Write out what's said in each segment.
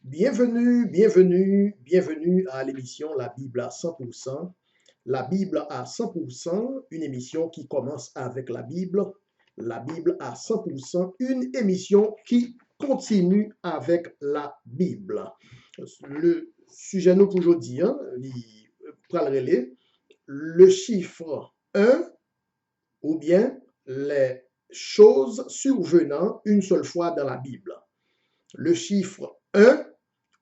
Bienvenue à l'émission La Bible à 100%. La Bible à 100%, une émission qui commence avec la Bible. La Bible à 100%, une émission qui continue avec la Bible. Le sujet nous aujourd'hui, le chiffre 1 ou bien les choses survenant une seule fois dans la Bible. Le chiffre 1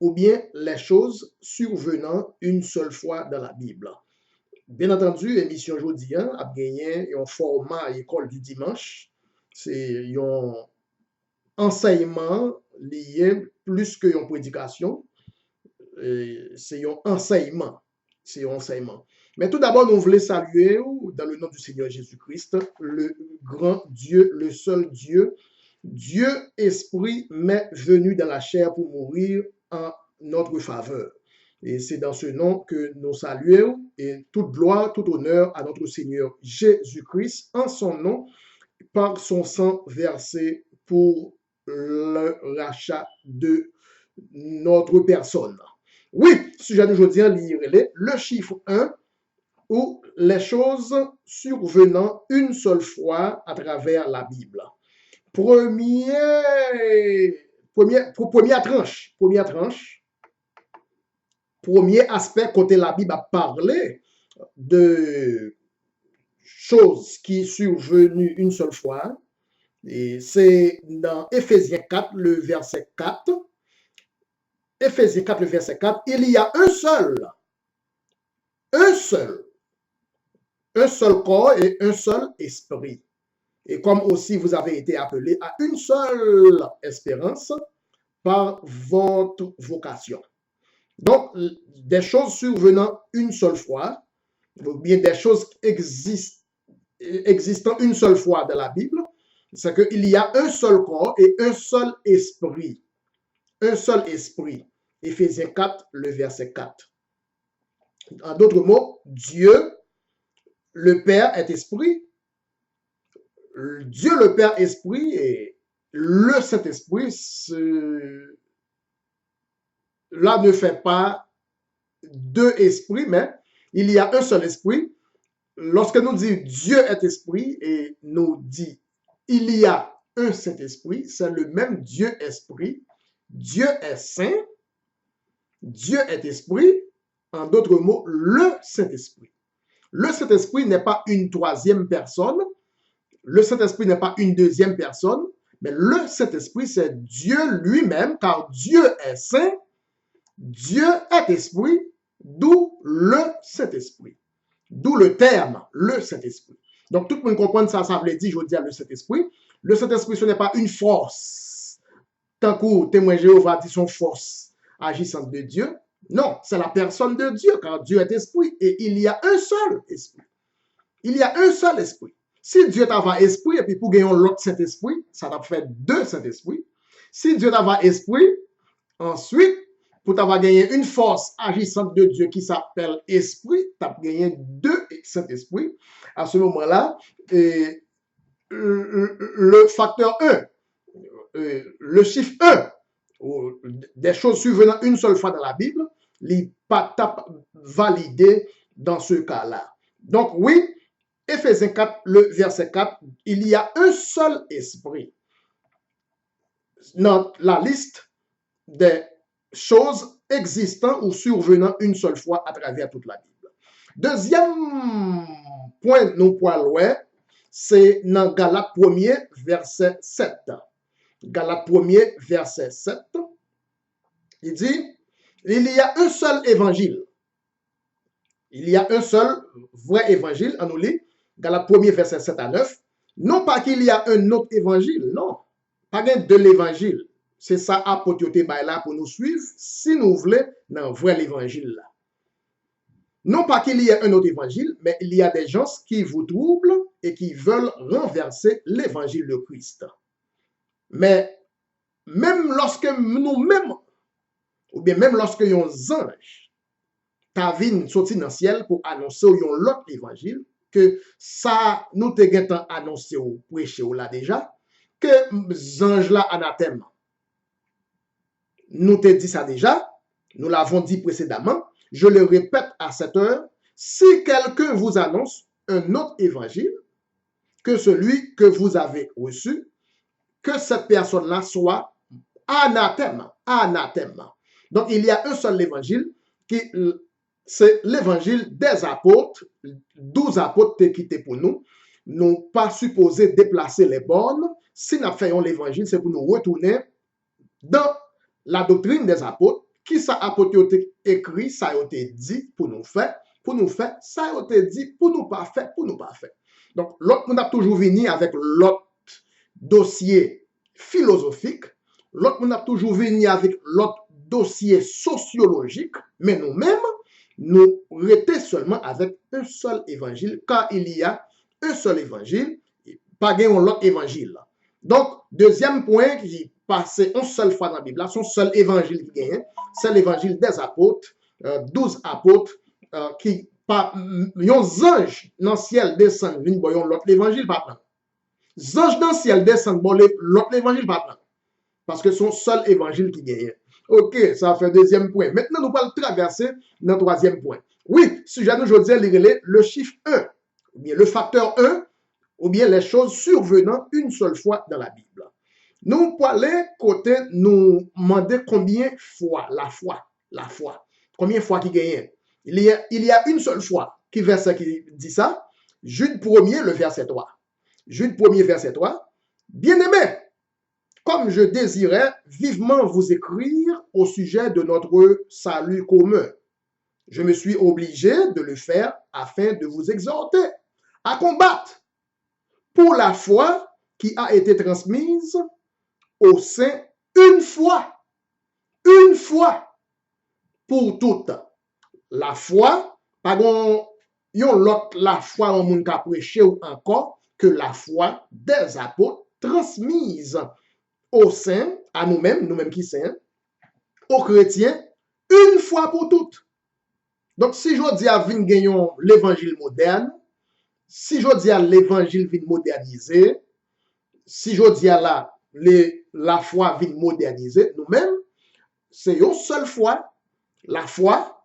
ou bien les choses survenant une seule fois dans la Bible. Bien entendu, l'émission aujourd'hui a gagné un format école du dimanche. C'est un enseignement lié plus que une prédication. C'est un enseignement. C'est un enseignement. Mais tout d'abord, nous voulons saluer, dans le nom du Seigneur Jésus-Christ, le grand Dieu, le seul Dieu, Dieu Esprit, mais venu dans la chair pour mourir en notre faveur. Et c'est dans ce nom que nous saluons et toute gloire, tout honneur à notre Seigneur Jésus-Christ en son nom, par son sang versé pour le rachat de notre personne. Oui, sujet d'aujourd'hui, le chiffre 1 ou les choses survenant une seule fois à travers la Bible. Première tranche, premier aspect côté la Bible a parlé de choses qui sont survenues une seule fois. Et c'est dans Éphésiens 4, le verset 4. Éphésiens 4, le verset 4, il y a un seul corps et un seul esprit. Et comme aussi vous avez été appelés à une seule espérance par votre vocation. Donc, des choses survenant une seule fois, ou bien des choses existant une seule fois dans la Bible, c'est qu'il y a un seul corps et un seul esprit. Un seul esprit. Éphésiens 4, le verset 4. En d'autres mots, Dieu, le Père est esprit. Dieu le Père esprit et le Saint-Esprit, là ne fait pas deux esprits, mais il y a un seul esprit. Lorsque nous disons Dieu est esprit et nous dit il y a un Saint-Esprit, c'est le même Dieu esprit. Dieu est saint, Dieu est esprit, en d'autres mots, le Saint-Esprit. Le Saint-Esprit n'est pas une troisième personne, le Saint-Esprit n'est pas une deuxième personne, mais le Saint-Esprit, c'est Dieu lui-même, car Dieu est saint, Dieu est esprit, d'où le Saint-Esprit. D'où le terme, le Saint-Esprit. Donc, tout le monde comprend ça, ça veut dire, je veux dire, le Saint-Esprit. Le Saint-Esprit, ce n'est pas une force. Tant que témoin Jéhovah dit son force agissante de Dieu. Non, c'est la personne de Dieu, car Dieu est esprit. Et il y a un seul esprit. Il y a un seul esprit. Si Dieu t'avait esprit, et puis pour gagner l'autre Saint-Esprit, ça t'a fait deux Saint-Esprits. Si Dieu t'avait esprit, ensuite, pour t'avoir gagné une force agissante de Dieu qui s'appelle esprit, tu as gagné deux Saint-Esprit. À ce moment-là, le facteur 1, le chiffre 1, des choses survenant une seule fois dans la Bible, n'est pas validé dans ce cas-là. Donc oui, Éphésiens 4, le verset 4, il y a un seul esprit. Dans la liste des choses existant ou survenant une seule fois à travers toute la Bible. Deuxième point, nous pouvons c'est dans Galates 1er, verset 7. Galates 1er, verset 7. Il dit, il y a un seul évangile. Il y a un seul vrai évangile, en nous lit, Galates 1er, verset 7 à 9. Non pas qu'il y a un autre évangile, non. Pas de l'évangile. C'est ça apôtre là pour nous suivre si nous voulons dans vrai l'évangile là. Non pas qu'il y ait un autre évangile, mais il y a des gens qui vous troublent et qui veulent renverser l'évangile de Christ. Mais même lorsque nous-mêmes, ou bien même lorsque un ange t'a vu sortir dans le ciel pour annoncer l'autre évangile, que ça nous te annoncé ou prêché ou là déjà, que les anges là anathème. nous te dit ça déjà, nous l'avons dit précédemment, je le répète à cette heure, si quelqu'un vous annonce un autre évangile que celui que vous avez reçu, que cette personne-là soit anathème, anathème. Donc, il y a un seul évangile qui, c'est l'évangile des apôtres, 12 apôtres qui étaient pour nous, nous pas supposés déplacer les bornes. Si nous faisons l'évangile, c'est pour nous retourner dans la doctrine des apôtres, qui ça apôtre écrit, ça a été dit pour nous faire, ça a été dit pour nous pas faire, pour nous pas faire. Donc, l'autre, on a toujours venu avec l'autre dossier philosophique, l'autre, on a toujours venu avec l'autre dossier sociologique, mais nous-mêmes, nous restons seulement avec un seul évangile, car il y a un seul évangile, pas l'autre évangile. Donc, deuxième point qui passé une seule fois dans la Bible, son seul évangile qui gagne, c'est l'évangile des apôtres, 12 apôtres qui, par yon ange dans le ciel descend, vin bon l'autre évangile pas prendre. Ange dans le ciel descend, bon l'autre évangile pas prendre. Parce que son seul évangile qui gagne. Ok, ça fait deuxième point. Maintenant, nous allons traverser dans le troisième point. Oui, sujet nous aujourd'hui, le chiffre 1, ou bien le facteur 1, ou bien les choses survenant une seule fois dans la Bible. Nous parlons côté, nous demander combien fois, la foi. Combien de fois qui gagne. Il y a une seule fois qui verset qui dit ça. Jude 1er, le verset 3. Jude 1er, verset 3. Bien-aimés, comme je désirais vivement vous écrire au sujet de notre salut commun, je me suis obligé de le faire afin de vous exhorter à combattre pour la foi qui a été transmise au sein une fois pour toutes. La foi, pardon, yon l'autre la foi en moun ka prêché ou encore que la foi des apôtres transmise au sein, à nous-mêmes qui saints, aux chrétiens, une fois pour toutes. Donc, si je dis à vin gagnon l'évangile moderne, si je dis à l'évangile vin modernisé, si je dis à la foi vin modernisée, nous-mêmes, c'est une seule fois, la foi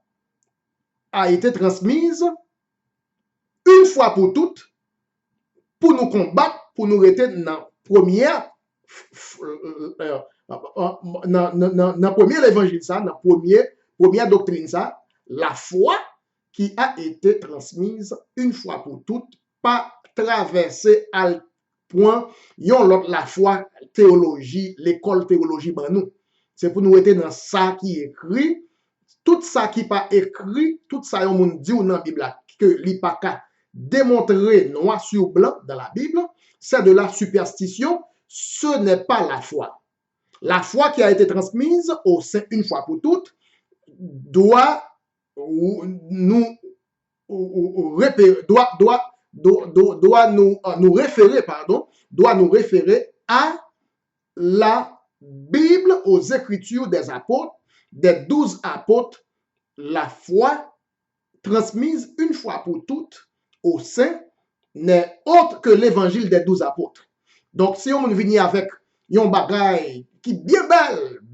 a été transmise une fois pour toutes, pour nous combattre, pour nous rester dans première dans premier évangile ça, dans première doctrine ça, la foi qui a été transmise une fois pour toutes, pas traversée à point yon l'autre la foi théologie, l'école théologie ban nous. C'est pour nous être dans ça qui est écrit, tout ça qui pas écrit, tout ça yon moun dit ou dans la Bible que li pa ka démontrer noir sur blanc dans la Bible, c'est de la superstition, ce n'est pas la foi. La foi qui a été transmise au sein une fois pour toutes doit nous référer à la Bible, aux Écritures des apôtres, des 12 apôtres, la foi transmise une fois pour toutes au sein n'est autre que l'évangile des 12 apôtres. Donc, si on vient avec un bagay qui est bien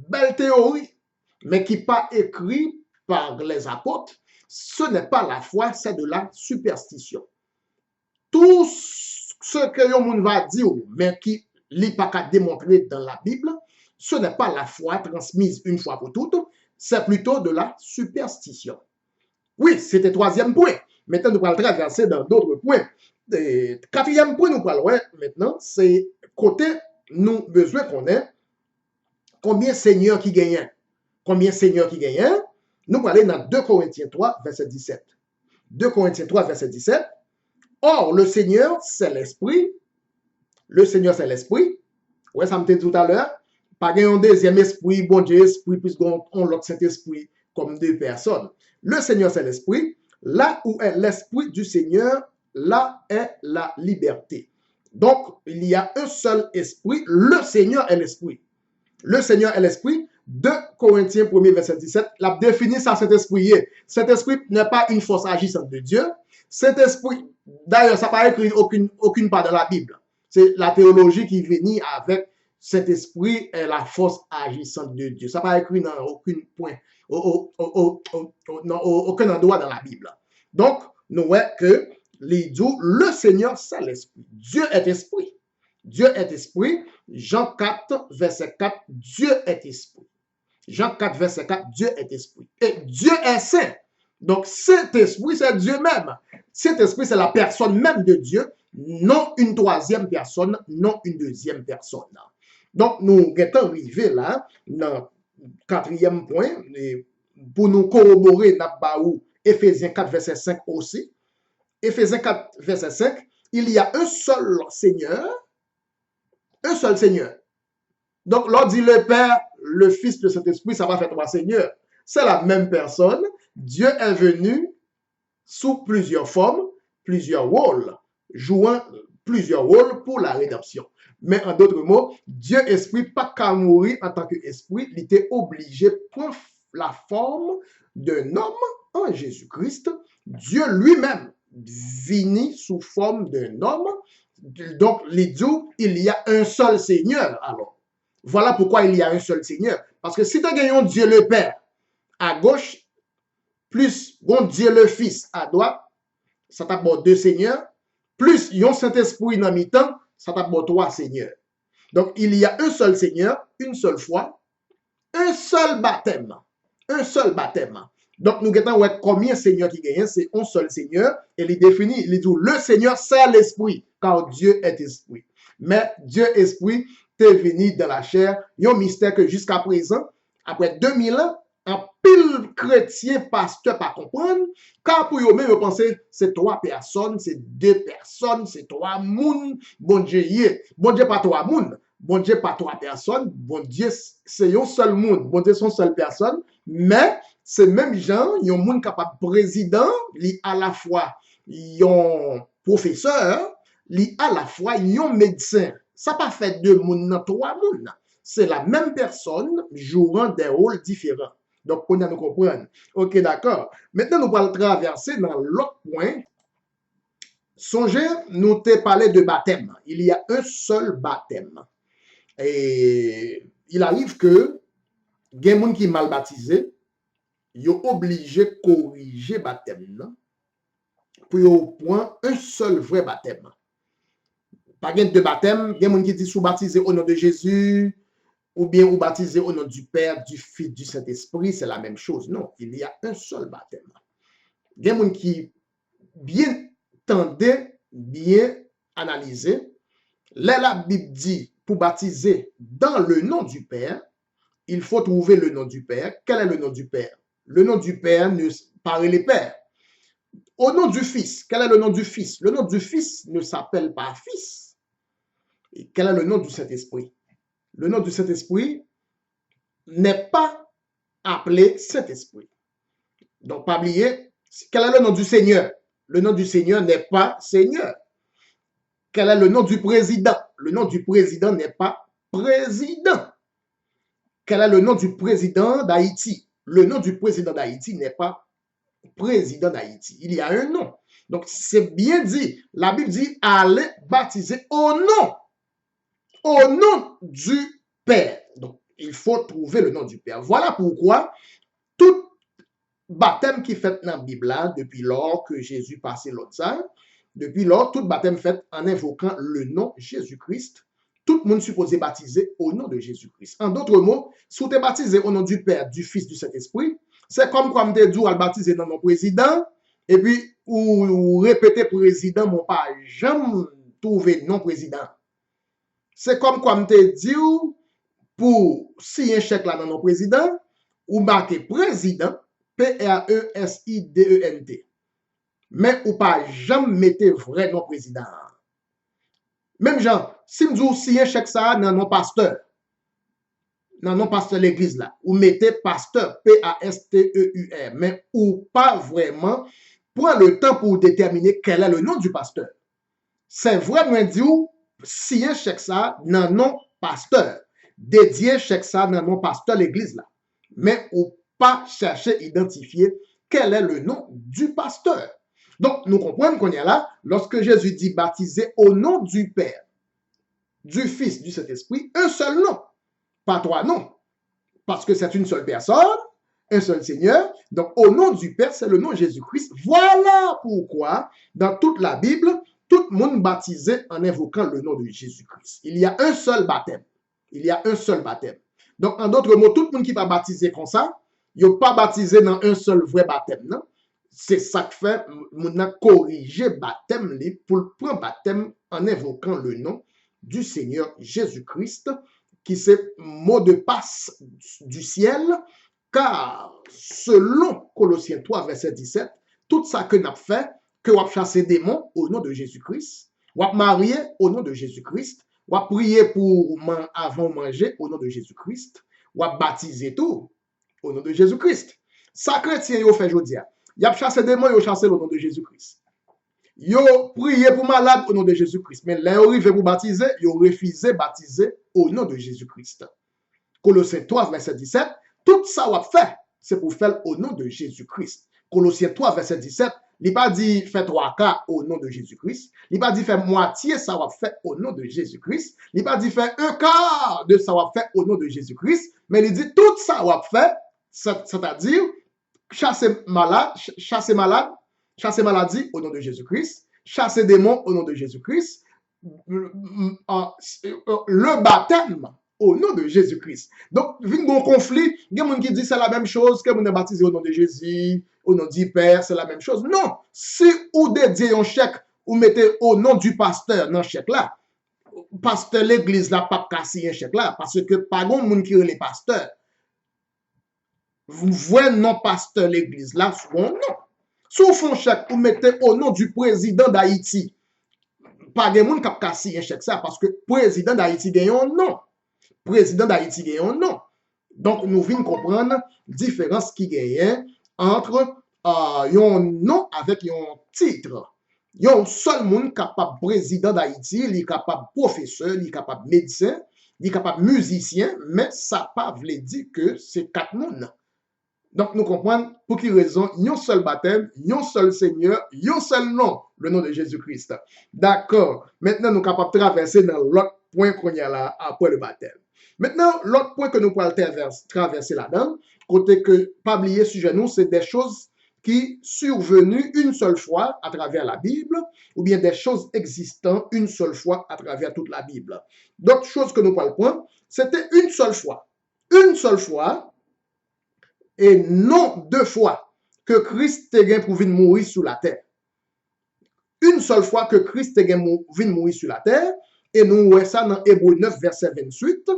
belle théorie, mais qui n'est pas écrit par les apôtres, ce n'est pas la foi, c'est de la superstition. Tout ce que on va dire, mais qui n'est pas qu'à démontrer dans la Bible, ce n'est pas la foi transmise une fois pour toutes, c'est plutôt de la superstition. Oui, c'était le troisième point. Maintenant, nous allons traverser dans d'autres points. Quatrième point, nous parlons maintenant, c'est côté, nous besoin qu'on ait combien Seigneur qui gagne. Combien Seigneur qui gagne. Nous parlons dans 2 Corinthiens 3, verset 17. 2 Corinthiens 3, verset 17. Or, le Seigneur, c'est l'Esprit. Le Seigneur, c'est l'Esprit. Ouais, ça me dit tout à l'heure. Pas un deuxième esprit, bon Dieu, esprit, puisqu'on l'autre Saint-Esprit comme deux personnes. Le Seigneur, c'est l'Esprit. Là où est l'Esprit du Seigneur, là est la liberté. Donc, il y a un seul esprit. Le Seigneur est l'Esprit. Le Seigneur est l'Esprit. 2 Corinthiens 1er, verset 17, la définit ça, cet esprit. Cet esprit n'est pas une force agissante de Dieu. Cet esprit, d'ailleurs, ça n'a pas écrit aucune part de la Bible. C'est la théologie qui vient avec Saint-Esprit est la force agissante de Dieu. Ça n'est pas écrit dans aucun point, aucun endroit dans la Bible. Donc, nous voyons que le Seigneur, c'est l'Esprit. Dieu est Esprit. Dieu est Esprit. Jean 4, verset 4, Dieu est Esprit. Jean 4, verset 4, Dieu est Esprit. Et Dieu est Saint. Donc, cet Esprit, c'est Dieu même. Cet Esprit, c'est la personne même de Dieu, non une troisième personne, non une deuxième personne. Donc, nous sommes arrivés là, dans le quatrième point, pour nous corroborer, nous Éphésiens 4, verset 5 aussi. Éphésiens 4, verset 5, il y a un seul Seigneur. Un seul Seigneur. Donc, l'on dit le Père, le Fils, le Saint-Esprit, ça va faire trois seigneurs. C'est la même personne. Dieu est venu sous plusieurs formes, plusieurs rôles, jouant plusieurs rôles pour la rédemption. Mais en d'autres mots, Dieu Esprit, pas qu'à mourir en tant qu'Esprit, il était obligé de prendre la forme d'un homme en Jésus-Christ. Dieu lui-même vini sous forme d'un homme. Donc, il y a un seul Seigneur alors. Voilà pourquoi il y a un seul Seigneur. Parce que si tu as Dieu le Père à gauche, plus bon Dieu le Fils à droite, ça t'apporte deux seigneurs, plus yon Saint-Esprit dans mi-temps, ça t'apporte trois seigneurs. Donc, il y a un seul Seigneur, une seule foi, un seul baptême. Un seul baptême. Donc, nous avons combien de seigneurs qui gagnent, c'est un seul Seigneur, et il définit, il dit, le Seigneur, c'est l'Esprit, car Dieu est Esprit. Mais Dieu Esprit, t'es venu dans la chair, il y a un mystère que jusqu'à présent, après 2000 ans, un pile chrétien pasteur pas comprendre, car pour eux même penser c'est trois personnes, c'est deux personnes, c'est trois moun, bon Dieu, bon Dieu pas trois moun, bon Dieu pas trois personnes, bon Dieu c'est un seul monde, bon Dieu c'est une seule personne, mais c'est même gens, il y a un monde capable président, li à la fois un professeur, li à la fois un médecin. Ça pas fait deux moun dans trois moun. C'est la même personne jouant des rôles différents. Donc, on a nous comprendre. Ok, d'accord. Maintenant, nous allons traverser dans l'autre point. Songez, nous t'ai parlé de baptême. Il y a un seul baptême. Et il arrive que, il y a des gens qui sont mal baptisés, ils sont obligés de corriger le baptême. Pour prendre un seul vrai baptême. Pas de baptême, il y a des gens qui disent sont baptisés au nom de Jésus, ou bien ou baptisé au nom du Père, du Fils, du Saint-Esprit, c'est la même chose. Non, il y a un seul baptême. Il y a des gens qui bien tendaient, bien analysé. Là, la Bible dit, pour baptiser dans le nom du Père, il faut trouver le nom du Père. Quel est le nom du Père? Le nom du Père ne paraît les pères. Au nom du Fils, quel est le nom du Fils? Le nom du Fils ne s'appelle pas Fils. Et quel est le nom du Saint-Esprit? Le nom du Saint-Esprit n'est pas appelé Saint-Esprit. Donc, pas oublier, quel est le nom du Seigneur? Le nom du Seigneur n'est pas Seigneur. Quel est le nom du président? Le nom du président n'est pas président. Quel est le nom du président d'Haïti? Le nom du président d'Haïti n'est pas président d'Haïti. Il y a un nom. Donc, c'est bien dit. La Bible dit, allez baptiser au nom du Père. Donc, il faut trouver le nom du Père. Voilà pourquoi tout baptême qui fait dans la Bible, depuis lors que Jésus passait l'autre side, depuis lors, tout baptême fait en invoquant le nom Jésus-Christ, tout le monde supposé baptiser au nom de Jésus-Christ. En d'autres mots, si tu es baptisé au nom du Père, du Fils, du Saint-Esprit, c'est comme quand tu es dit à baptiser dans mon président, et puis, ou répéter président, mon pas jamais trouvé non président. C'est comme quand tu dit pour signer un chèque là dans mon président, ou marquer président, P-R-E-S-I-D-E-N-T. Mais ou pas jamais mettre vrai nom président. Même genre, si je dis signer un chèque ça dans mon pasteur, l'église là, ou mettez pasteur, P-A-S-T-E-U-R, mais ou pas vraiment prendre le temps pour déterminer quel est le nom du pasteur. C'est vraiment dire signer chèque ça dans non pasteur, dédier chèque ça dans non pasteur l'église là, mais ou pas chercher à identifier quel est le nom du pasteur. Donc, nous comprenons qu'on est là, lorsque Jésus dit baptiser au nom du Père, du Fils, du Saint-Esprit, un seul nom. Pas trois noms. Parce que c'est une seule personne, un seul Seigneur. Donc, au nom du Père, c'est le nom de Jésus-Christ. Voilà pourquoi, dans toute la Bible, tout le monde baptisé en invoquant le nom de Jésus-Christ. Il y a un seul baptême. Il y a un seul baptême. Donc, en d'autres mots, tout le monde qui va baptiser comme ça, il n'est pas baptisé dans un seul vrai baptême, non? C'est ça que fait, on a corrigé baptême pour le point baptême en invoquant le nom du Seigneur Jésus-Christ, qui c'est mot de passe du ciel, car selon Colossiens 3, verset 17, tout ça que nous avons fait, que nous avons chassé des démons au nom de Jésus-Christ, nous avons marié au nom de Jésus-Christ, nous avons prié pour avant manger au nom de Jésus-Christ, nous avons baptisé tout au nom de Jésus-Christ. Ça, chrétien, il fait aujourd'hui. Il a chassé des démons, il a chassé au nom de Jésus-Christ. Il a prié pour malade au nom de Jésus-Christ. Mais là, il arrivé pour baptiser, il a refusé baptiser au nom de Jésus-Christ. Colossiens 3, verset 17, tout ça qu'on a fait, c'est pour faire au nom de Jésus-Christ. Colossiens 3, verset 17, il n'a pas dit fait trois quarts au nom de Jésus-Christ. Il n'a pas dit fait moitié ça qu'on a fait au nom de Jésus-Christ. Il n'a pas dit fait un quart de ça qu'on a fait au nom de Jésus-Christ. Mais il dit tout ça qu'on a fait, c'est-à-dire chasser maladie au nom de Jésus-Christ, chasser démons au nom de Jésus-Christ, le baptême au nom de Jésus-Christ. Donc, vu un conflit, il y a des gens qui disent c'est la même chose que vous êtes baptisé au nom de Jésus, au nom du Père, c'est la même chose. Non, si vous dédiez un chèque, vous mettez au nom du pasteur dans le chèque là, pasteur l'église là, pas casser un chèque là, parce que pas grand monde qui est les pasteurs. Vous voyez non pasteur l'église là, souvent non. Si vous faites un chèque, vous mettez au nom du président d'Haïti. Pas de monde qui a cassé un chèque ça, parce que président d'Haïti gagne un nom. Président d'Haïti gagne un nom. Donc, nous venons comprendre la différence qui gagne entre un nom avec un titre. Il y a un seul monde capable président d'Haïti, il est capable professeur, il est capable médecin, il est capable musicien, mais ça ne veut pas dire que c'est quatre mondes. Donc, nous comprenons pour quelle raison, il y a un seul baptême, il y a un seul Seigneur, il y a un seul nom, le nom de Jésus-Christ. D'accord. Maintenant, nous sommes capables de traverser dans l'autre point qu'on y a là après le baptême. Maintenant, l'autre point que nous pouvons traverser là-dedans, côté que, pas oublier sujet nous, c'est des choses qui survenues une seule fois à travers la Bible, ou bien des choses existantes une seule fois à travers toute la Bible. D'autres choses que nous pouvons prendre, c'était une seule fois. Une seule fois, et non deux fois que Christ est pour venir mourir sur la terre. Une seule fois que Christ est venir mourir sur la terre, et nous voyons ça dans Hébreux 9, verset 28.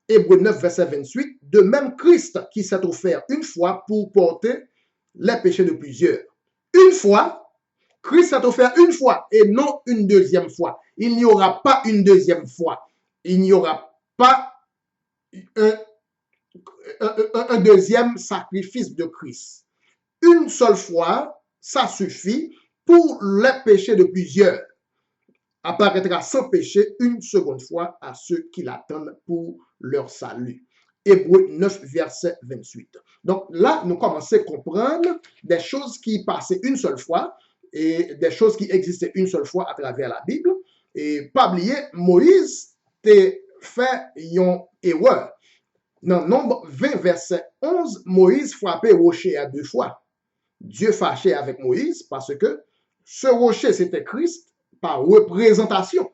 Hébreux 9, verset 28, de même Christ qui s'est offert une fois pour porter les péchés de plusieurs. Une fois, Christ s'est offert une fois et non une deuxième fois. Il n'y aura pas une deuxième fois. Il n'y aura pas un deuxième sacrifice de Christ. Une seule fois, ça suffit pour les péchés de plusieurs. Apparaîtra sans péché une seconde fois à ceux qui l'attendent pour leur salut. Hébreux 9, verset 28. Donc là, nous commençons à comprendre des choses qui passaient une seule fois et des choses qui existaient une seule fois à travers la Bible. Et pas oublier, Moïse t'a fait une erreur. Dans Nombre 20, verset 11, Moïse frappait rocher à deux fois. Dieu fâchait avec Moïse parce que ce rocher, c'était Christ par représentation.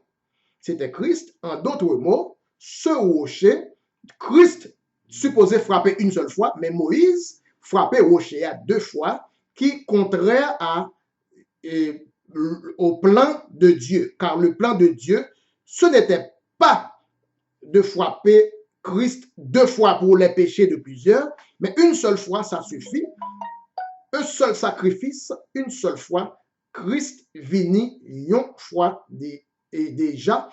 C'était Christ. En d'autres mots, ce rocher, Christ supposé frapper une seule fois, mais Moïse frappait rocher à deux fois, qui contraire au plan de Dieu. Car le plan de Dieu, ce n'était pas de frapper Christ deux fois pour les péchés de plusieurs, mais une seule fois, ça suffit. Un seul sacrifice, une seule fois, Christ vini une fois déjà,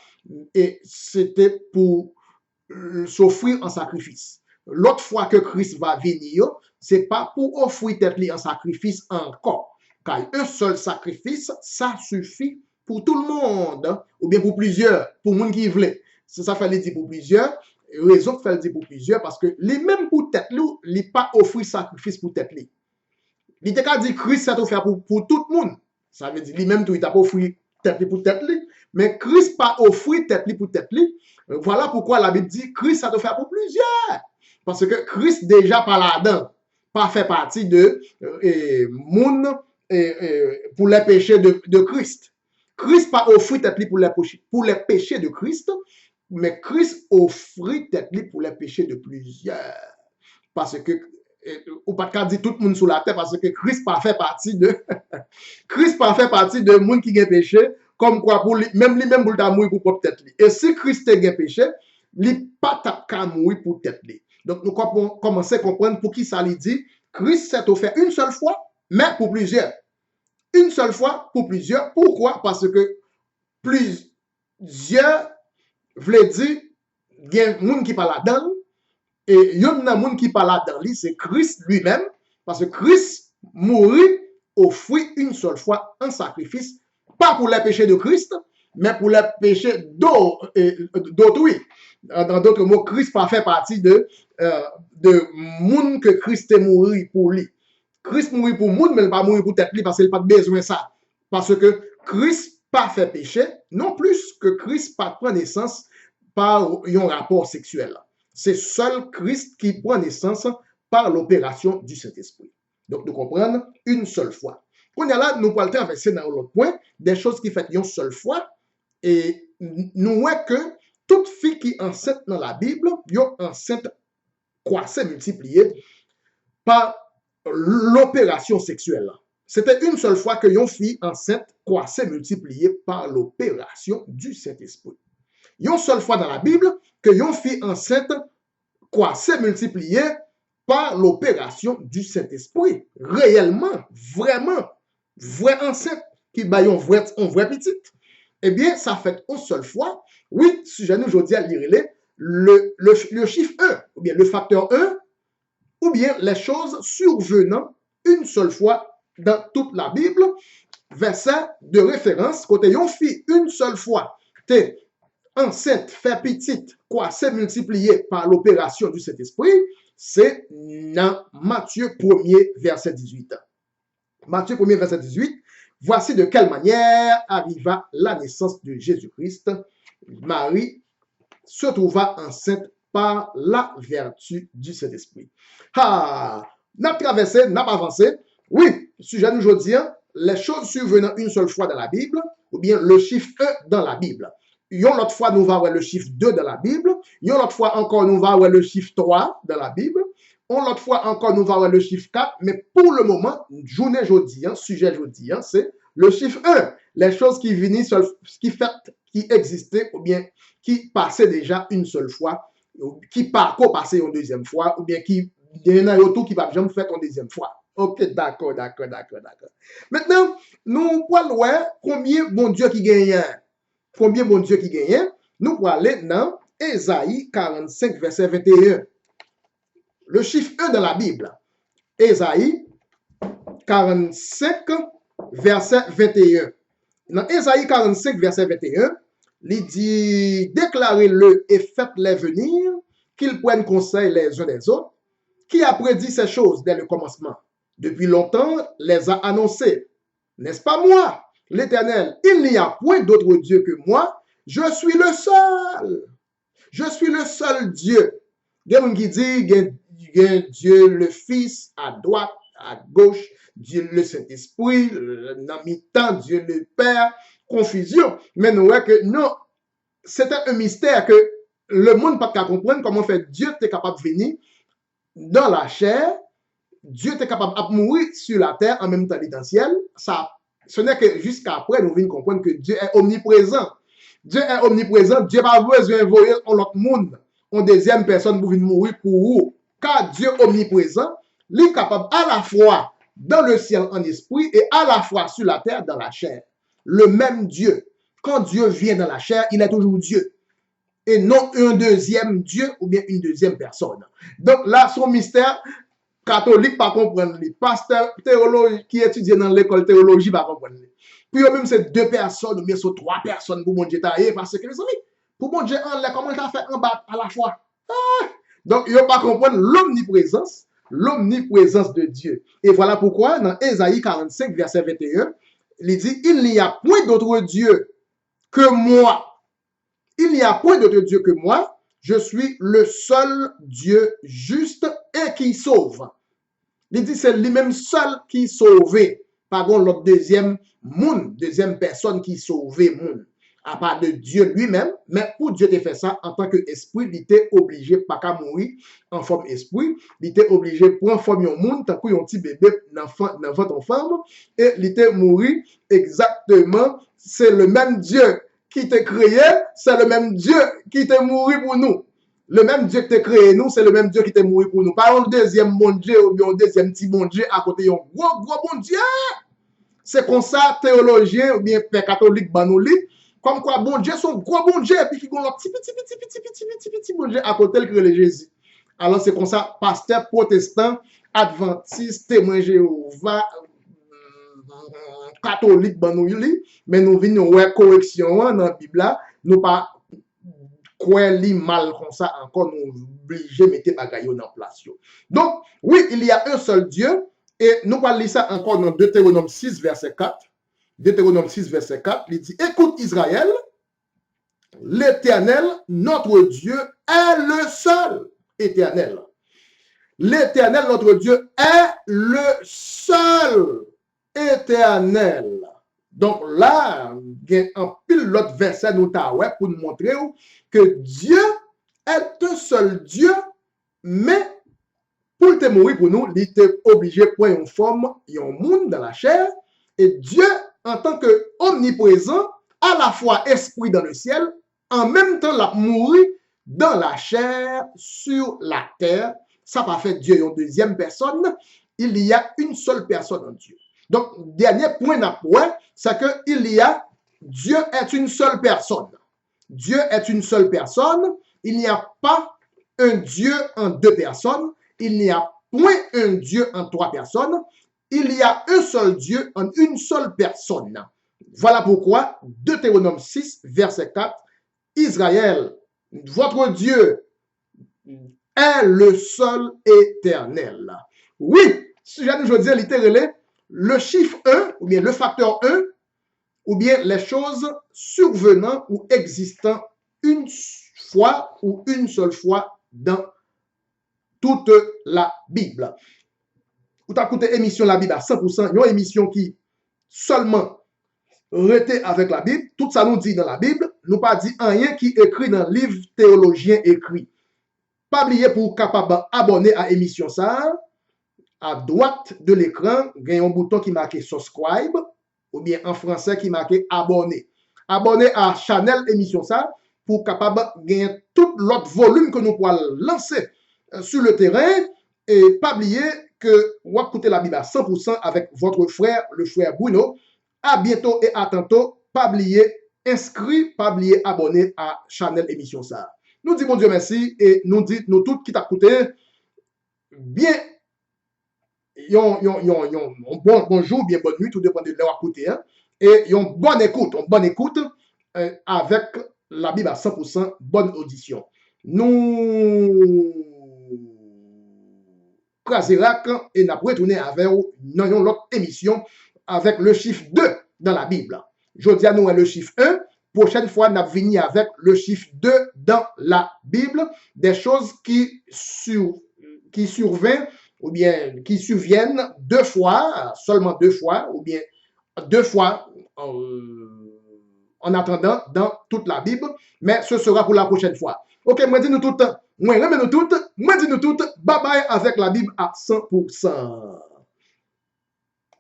et c'était pour s'offrir en sacrifice. L'autre fois que Christ va venir, c'est pas pour offrir tête en sacrifice encore, car un seul sacrifice, ça suffit pour tout le monde, ou bien pour plusieurs, pour le monde qui voulait. C'est ça fallait dire pour plusieurs. Raison fait dire pour plusieurs, parce que les mêmes pour tête, il n'est pas offrir sacrifice pour tête. Il t'a dit Christ s'est offert pour tout le monde. Ça veut dire lui-même tout il t'a pas offert tête li pour tête li, mais Christ pas offrir tête li pour tête li. Voilà pourquoi la Bible dit Christ ça te fait pour plusieurs. Parce que Christ déjà pas là-dedans, pas fait partie de moun pour les péchés de Christ. Christ pas offrir tête li pour les péchés de Christ, mais Christ offrit tête li pour les péchés de plusieurs. Parce que ou pas qu'à dire tout le monde sous la terre parce que Christ pas fait partie de Christ pas fait partie de monde qui a péché comme quoi pour même pour ta mourir pour propre tête li. Et si Christ a péché, il pas ta mourir pour tête li. Donc nous commencer à comprendre pour qui ça lui dit Christ s'est offert une seule fois mais pour plusieurs. Une seule fois pour plusieurs. Pourquoi? Parce que plusieurs veut dire il y a des gens qui parlent là-dedans. Et il y a un monde qui parle là-dedans, c'est Christ lui-même, parce que Christ mourit, offrit une seule fois un sacrifice, pas pour les péchés de Christ, mais pour les péchés d'autrui. Dans d'autres mots, Christ pas fait partie de monde que Christ est mort pour lui. Christ mourit pour monde, mais il pas mourir pour tête lui, parce qu'il n'a pas besoin de ça. Parce que Christ pas fait péché, non plus que Christ pas prend naissance par un rapport sexuel. C'est seul Christ qui prend naissance par l'opération du Saint-Esprit. Donc, nous comprenons une seule fois. On est là, nous pouvons traverser dans l'autre point, des choses qui fait une seule fois, et nous voyons que toute fille qui est enceinte dans la Bible, est enceinte croissée, multipliée par l'opération sexuelle. C'était une seule fois que une fille enceinte croissée, multipliée par l'opération du Saint-Esprit. Une seule fois dans la Bible que une fille enceinte croissait, multipliée par l'opération du Saint-Esprit. Réellement, vraiment, vraie enceinte qui bat un vrai petite. Eh bien, ça fait une seule fois. Oui, si je nous aujourd'hui à lire le chiffre 1, ou bien le facteur 1, ou bien les choses survenant une seule fois dans toute la Bible, verset de référence, côté une fille une seule fois, t'es enceinte, fait petite, croissait, multipliée par l'opération du Saint-Esprit, c'est dans Matthieu 1er, verset 18. Matthieu 1er, verset 18. Voici de quelle manière arriva la naissance de Jésus-Christ. Marie se trouva enceinte par la vertu du Saint-Esprit. Ah, n'a traversé, n'a pas avancé. Oui, sujet d'aujourd'hui, les choses survenant une seule fois dans la Bible, ou bien le chiffre 1 dans la Bible. Yon l'autre fois, nous va voir le chiffre 2 dans la Bible. Yon l'autre fois encore, nous va voir le chiffre 3 dans la Bible. L'autre fois encore, nous va voir le chiffre 4. Mais pour le moment, journée jeudi, sujet jeudi, c'est le chiffre 1. Les choses qui venaient, qui existaient, ou bien qui passaient déjà une seule fois, qui passaient une deuxième fois, ou bien qui, il y en a autour qui va jamais faire une deuxième fois. Ok, d'accord. Maintenant, nous pouvons voir combien bon Dieu qui gagne. Combien bon Dieu qui gagne? Nous pouvons aller dans Ésaïe 45, verset 21. Le chiffre 1 dans la Bible. Ésaïe 45, verset 21. Dans Ésaïe 45, verset 21, il dit, déclarez-le et faites-les venir, qu'ils prennent conseil les uns des autres. Qui a prédit ces choses dès le commencement? Depuis longtemps, les a annoncées. N'est-ce pas moi? L'Éternel, il n'y a point d'autre Dieu que moi, je suis le seul. Je suis le seul Dieu. Il y a quelqu'un qui dit, il y a Dieu le Fils à droite, à gauche, Dieu le Saint-Esprit, dans mi-temps, Dieu le Père, confusion. Mais nous voyons que non, c'était un mystère que le monde n'a pas comprendre comment fait Dieu est capable de venir dans la chair, Dieu est capable de mourir sur la terre en même temps dans le ciel. Ça, ce n'est que jusqu'à après, nous venons comprendre que Dieu est omniprésent. Dieu est omniprésent. Dieu n'a pas besoin d'envoyer l'autre monde, une deuxième personne pour venir mourir pour vous. Car Dieu est omniprésent, il est capable à la fois dans le ciel en esprit et à la fois sur la terre dans la chair. Le même Dieu. Quand Dieu vient dans la chair, il est toujours Dieu. Et non un deuxième Dieu ou bien une deuxième personne. Donc là, son mystère, catholique pas comprendre, les pasteurs théologiques qui étudient dans l'école théologie pas comprendre. Puis même c'est deux personnes ou bien c'est trois personnes pour mon Dieu tailler parce que les amis, pour mon Dieu en l'air, comment ça fait en bas à la fois? Ah! Donc il ne pas comprendre l'omniprésence de Dieu. Et voilà pourquoi dans Ésaïe 45 verset 21, il dit, il n'y a point d'autre Dieu que moi. Il n'y a point d'autre Dieu que moi. Je suis le seul Dieu juste et qui sauve. Il dit, c'est lui-même seul qui sauve. Par contre, l'autre deuxième monde, deuxième personne qui sauve monde. À part de Dieu lui-même, mais pour Dieu te fait ça en tant qu'esprit, il était obligé pas qu'à mourir en forme esprit, il était obligé prendre forme un monde, tant qu'un petit bébé dans votre femme, et il était mourir exactement, c'est le même Dieu qui t'a créé, c'est le même Dieu qui t'a mouru pour nous. Le même Dieu qui t'a créé nous, c'est le même Dieu qui t'a mouru pour nous. Pas un deuxième bon Dieu ou bien un deuxième petit bon Dieu à côté d'un gros bon Dieu. C'est comme ça, théologien ou bien père catholique banoli, comme quoi bon Dieu son gros bon Dieu, et puis qui ont un petit bon Dieu à côté le Jésus. Alors c'est comme ça, pasteur protestant, adventiste, témoin Jéhovah, catholique banoli, mais nous venons ouais correction dans la Bible, nous pas quoi li mal comme ça encore nous obligés mettre bagaille en place. Donc oui, il y a un seul Dieu. Et nous allons lire ça encore dans Deutéronome 6, verset 4. Deutéronome 6, verset 4, il dit, écoute Israël, l'Éternel, notre Dieu, est le seul Éternel. L'Éternel, notre Dieu, est le seul Éternel. Donc là, il y a un pile l'autre verset nous pour nous montrer que Dieu est un seul Dieu, mais pour te mourir pour nous, il était obligé de prendre une forme, un monde dans la chair. Et Dieu, en tant qu'omniprésent, à la fois esprit dans le ciel, en même temps, la mourir dans la chair, sur la terre. Ça va faire Dieu une deuxième personne. Il y a une seule personne en Dieu. Donc, dernier point d'appoint, c'est que Dieu est une seule personne. Dieu est une seule personne. Il n'y a pas un Dieu en deux personnes. Il n'y a point un Dieu en trois personnes. Il y a un seul Dieu en une seule personne. Voilà pourquoi, Deutéronome 6, verset 4, Israël, votre Dieu est le seul éternel. Oui, si je dis littéralement, le chiffre 1, ou bien le facteur 1, ou bien les choses survenant ou existant une fois ou une seule fois dans toute la Bible. Vous avez écouté émission La Bible à 100%, une émission qui seulement rete avec la Bible, tout ça nous dit dans la Bible, nous pas dit rien qui écrit dans le livre théologien écrit. Pas oublier pour capable abonner à émission ça, à droite de l'écran, il y a un bouton qui marque subscribe, ou bien en français qui marque abonner. Abonner à Channel émission ça, pour capable gagner tout l'autre volume que nous pouvons lancer sur le terrain, et pas oublier que vous écoutez la Bible à 100% avec votre frère, le frère Bruno. À bientôt et à tantôt. Pas oublier inscrit, pas oublier abonné à Channel émission ça. Nous disons bon Dieu merci et nous disons nous tous qui t'écoutez bien bonjour, bien bonne nuit, tout dépend de l'heure écouter. Hein? Et une bonne écoute avec la Bible à 100%, bonne audition. Nous Krasirac et nous retourner avec l'autre émission avec le chiffre 2 dans la Bible. Je dis à nous le chiffre 1. Prochaine fois, nous venons avec le chiffre 2 dans la Bible. Des choses qui surviennent ou bien qui surviennent deux fois, seulement deux fois, ou bien deux fois en attendant dans toute la Bible. Mais ce sera pour la prochaine fois. Ok, moi dis nous toutes, moi remets nous toutes, moi dis nous toutes, bye bye avec la Bible à 100%.